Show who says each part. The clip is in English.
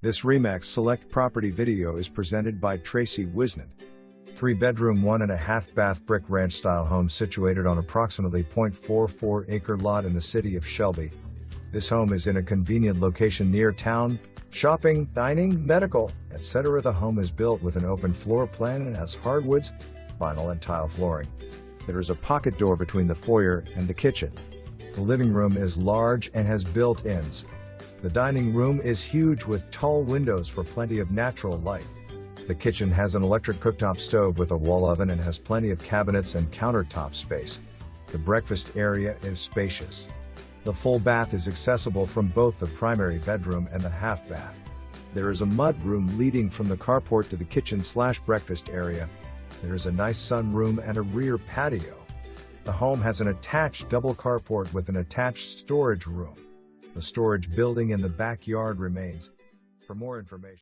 Speaker 1: This Remax Select Property video is presented by Tracy Wisnant. 3-bedroom 1.5 bath brick ranch style home situated on approximately 0.44 acre lot in the city of Shelby. This home is in a convenient location near town, shopping, dining, medical, etc. The home is built with an open floor plan and has hardwoods, vinyl and tile flooring. There is a pocket door between the foyer and the kitchen. The living room is large and has built-ins. The dining room is huge with tall windows for plenty of natural light. The kitchen has an electric cooktop stove with a wall oven and has plenty of cabinets and countertop space. The breakfast area is spacious. The full bath is accessible from both the primary bedroom and the half bath. There is a mud room leading from the carport to the kitchen/breakfast area. There is a nice sunroom and a rear patio. The home has an attached double carport with an attached storage room. The storage building in the backyard remains. For more information,